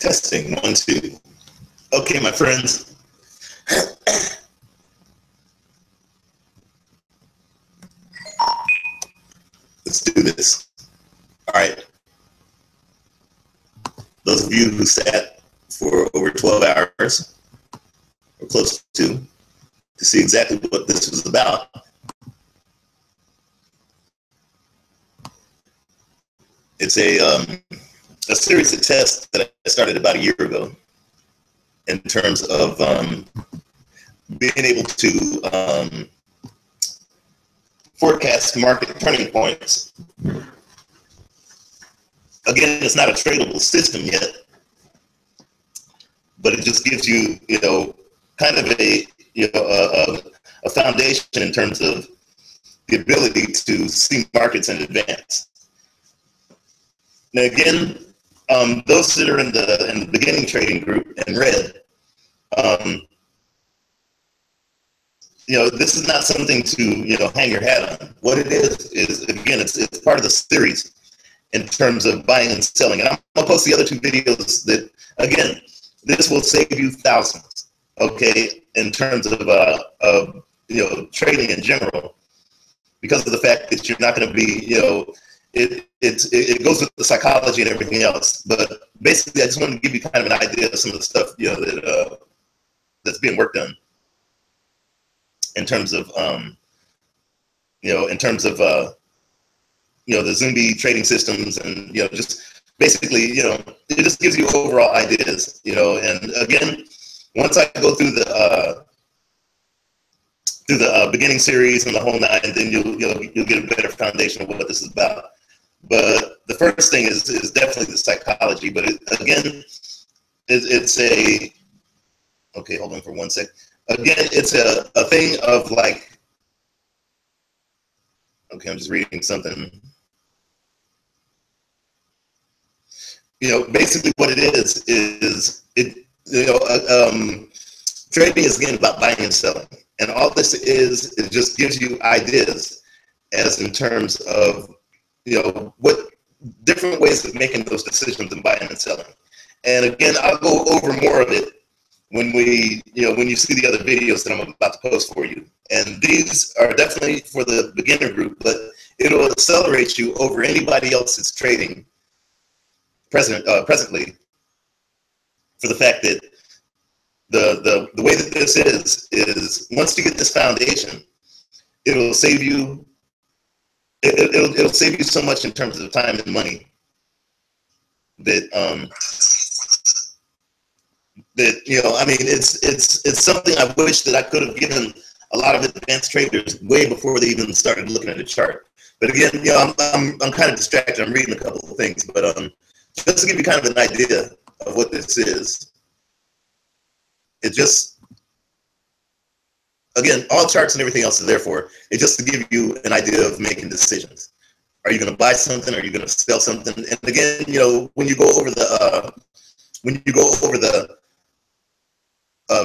Testing, 1, 2. Okay, my friends. Let's do this. All right. Those of you who sat for over 12 hours, or close to see exactly what this was about. It's a series of tests that I started about a year ago in terms of being able to forecast market turning points. Again, it's not a tradable system yet, but it just gives you, kind of a foundation in terms of the ability to see markets in advance. Now, again, those that are in the beginning trading group in red, this is not something to hang your hat on. What it is again, it's part of the series in terms of buying and selling. And I'm gonna post the other 2 videos that, again, this will save you thousands, okay, in terms of trading in general, because of the fact that you're not going to be, it goes with the psychology and everything else. But basically, I just wanted to give you kind of an idea of some of the stuff, that that's being worked on in terms of, the Zumbi trading systems, and just basically, it just gives you overall ideas, and again, once I go through the beginning series and the whole 9, then you'll get a better foundation of what this is about. But the first thing is definitely the psychology. But it's a, okay, hold on for 1 sec. Again, it's a thing of like, okay, I'm just reading something. Basically what it is trading is, again, about buying and selling. And all this is, it just gives you ideas as in terms of, what different ways of making those decisions and buying and selling. And again, I'll go over more of it when when you see the other videos that I'm about to post for you. And these are definitely for the beginner group, but it'll accelerate you over anybody else that's trading presently, for the fact that the way that this is once you get this foundation, it'll save you it'll save you so much in terms of time and money that I mean, it's something I wish that I could have given a lot of advanced traders way before they even started looking at the chart. But again, I'm kind of distracted. I'm reading a couple of things, but just to give you kind of an idea of what this is, it just, again, all charts and everything else is there for it, just to give you an idea of making decisions. Are you going to buy something? Are you going to sell something? And again, when you go over the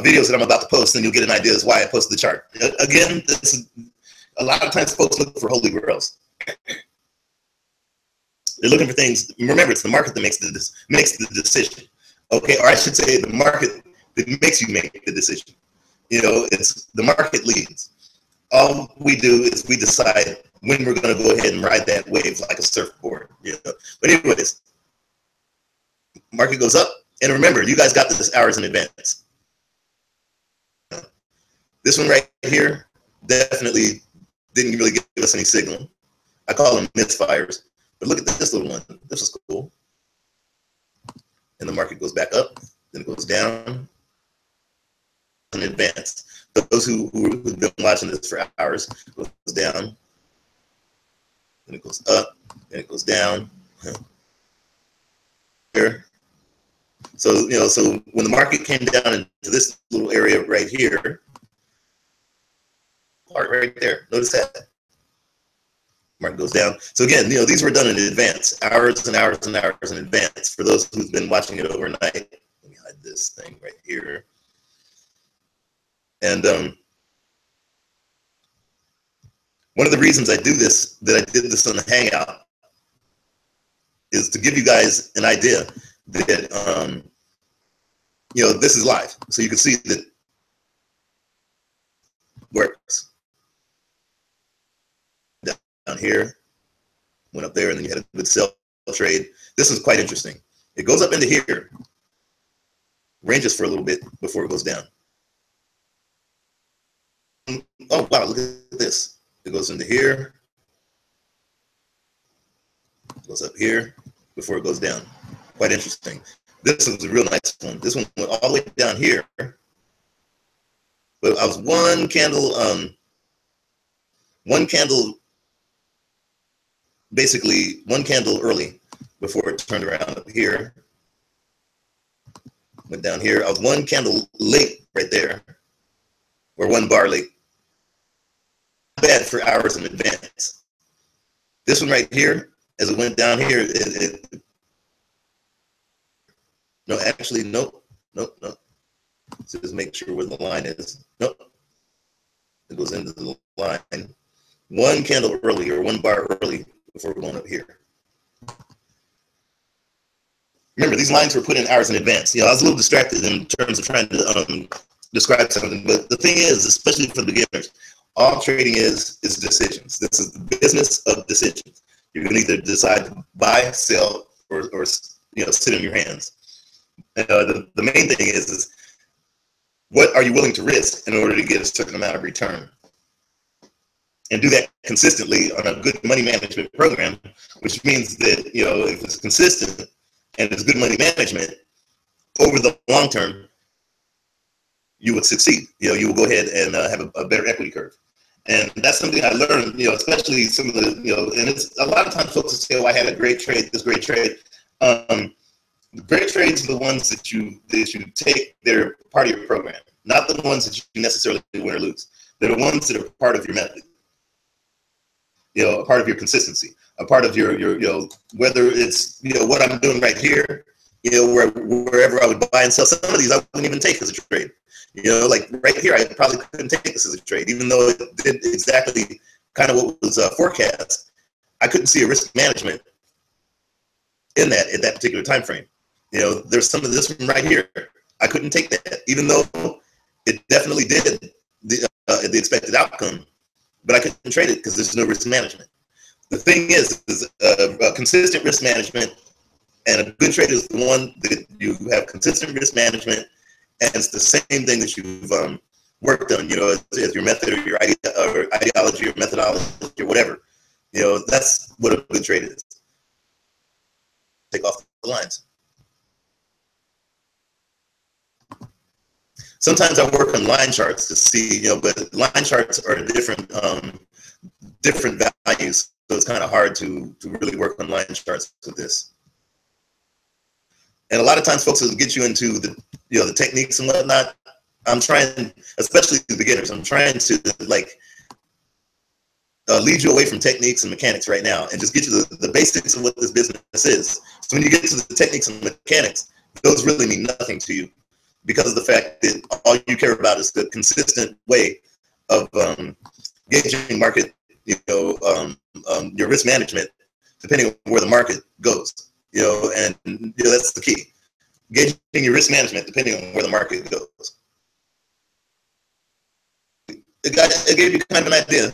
videos that I'm about to post, then you'll get an idea as why I posted the chart. Again, a lot of times folks look for holy grails. They're looking for things. Remember, it's the market that makes the decision. Okay, or I should say the market that makes you make the decision. It's the market leads. All we do is we decide when we're going to go ahead and ride that wave like a surfboard. But anyways, market goes up, and remember, you guys got this hours in advance. This one right here definitely didn't really give us any signal. I call them misfires. But look at this little one. This is cool. And the market goes back up, then it goes down in advance. Those who've been watching this for hours, it goes down, then it goes up, then it goes down. Here. So, so when the market came down into this little area right here, right there, notice that. Market goes down. So again, these were done in advance, hours and hours and hours in advance for those who've been watching it overnight. Let me hide this thing right here. And one of the reasons I do this, that I did this on the Hangout, is to give you guys an idea that this is live. So you can see that it works. Down here, went up there, and then you had a good sell trade. This is quite interesting. It goes up into here, ranges for a little bit before it goes down. Oh, wow, look at this. It goes into here, goes up here before it goes down. Quite interesting. This was a real nice one. This one went all the way down here. But I was one candle, basically one candle early before it turned around up here. Went down here. I was one candle late right there, or one bar late. Not bad for hours in advance. This one right here, as it went down here, no, actually, nope. So just make sure where the line is. Nope. It goes into the line. One candle early, or one bar early before going up here. Remember, these lines were put in hours in advance. I was a little distracted in terms of trying to describe something, but the thing is, especially for the beginners, all trading is decisions. This is the business of decisions. You can either decide to buy, sell, or sit in your hands. The main thing is what are you willing to risk in order to get a certain amount of return? And do that consistently on a good money management program, which means that, if it's consistent and it's good money management, over the long term, you would succeed. You will go ahead and have a better equity curve. And that's something I learned, especially some of the, and it's a lot of times folks will say, oh, I had a great trade, this great trade. The great trades are the ones that you take, they're part of your program, not the ones that you necessarily win or lose. They're the ones that are part of your method, a part of your consistency, a part of your whether it's, what I'm doing right here, wherever I would buy and sell. Some of these I wouldn't even take as a trade. Like right here, I probably couldn't take this as a trade, even though it did exactly kind of what was forecast. I couldn't see a risk management in that at that particular time frame. There's some of this one right here. I couldn't take that, even though it definitely did the expected outcome, but I couldn't trade it because there's no risk management. The thing is a consistent risk management, and a good trade is the one that you have consistent risk management, and it's the same thing that you've worked on, as your method or your ideology or methodology or whatever. That's what a good trade is. Take off the lines. Sometimes I work on line charts to see, but line charts are different values, so it's kind of hard to really work on line charts with this. And a lot of times folks will get you into the techniques and whatnot. I'm trying, especially the beginners, I'm trying to lead you away from techniques and mechanics right now and just get you the basics of what this business is. So when you get to the techniques and mechanics, those really mean nothing to you, because of the fact that all you care about is the consistent way of gauging market, your risk management, depending on where the market goes, and that's the key. Gauging your risk management depending on where the market goes. It gave you kind of an idea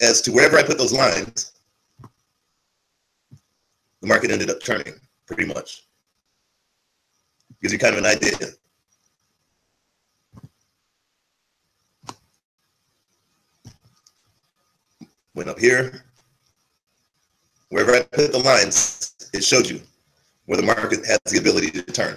as to wherever I put those lines, the market ended up turning pretty much. Gives you kind of an idea. Went up here. Wherever I put the lines, it showed you where the market has the ability to turn.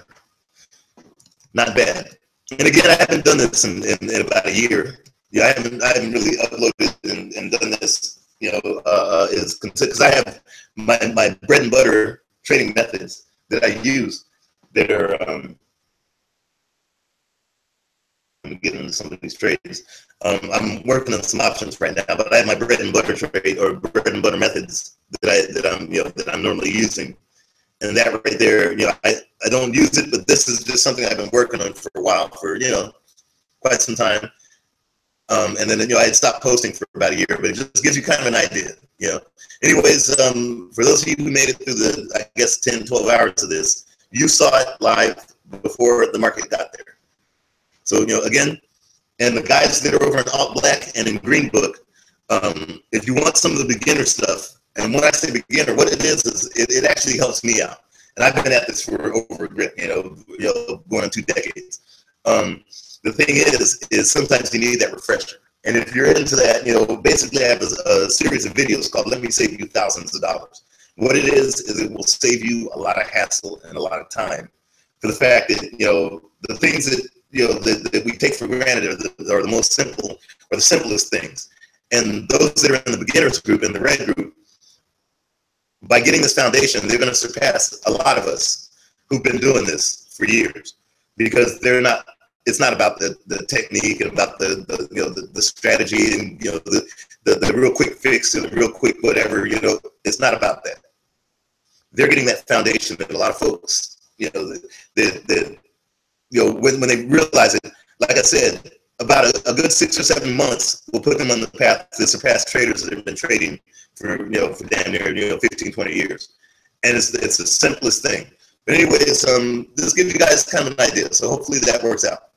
Not bad. And again, I haven't done this in about a year. I haven't really uploaded and done this, because I have my bread and butter trading methods that I use that are getting into some of these trades. I'm working on some options right now, but I have my bread and butter trade or bread and butter methods that I'm normally using. And that right there, I don't use it, but this is just something I've been working on for a while, for quite some time. And then I had stopped posting for about a year, but it just gives you kind of an idea. Anyways, for those of you who made it through the, I guess, 10, 12 hours of this, you saw it live before the market got there. So, again, and the guys that are over in Alt Black and in Green Book, if you want some of the beginner stuff, and when I say beginner, what it is it actually helps me out. And I've been at this for over, going on 2 decades. The thing is sometimes you need that refresher. And if you're into that, basically I have a series of videos called Let Me Save You Thousands of Dollars. What it is it will save you a lot of hassle and a lot of time for the fact that, the things that, that we take for granted are the most simple or the simplest things. And those that are in the beginners group, in the red group, by getting this foundation, they're going to surpass a lot of us who've been doing this for years, because it's not about the technique and about the strategy and, the real quick fix or the real quick whatever, it's not about that. They're getting that foundation that a lot of folks, when they realize it, like I said, about a good 6 or 7 months will put them on the path to surpass traders that have been trading for damn near 15, 20 years. And it's the simplest thing. But anyways, this gives you guys kind of an idea. So hopefully that works out.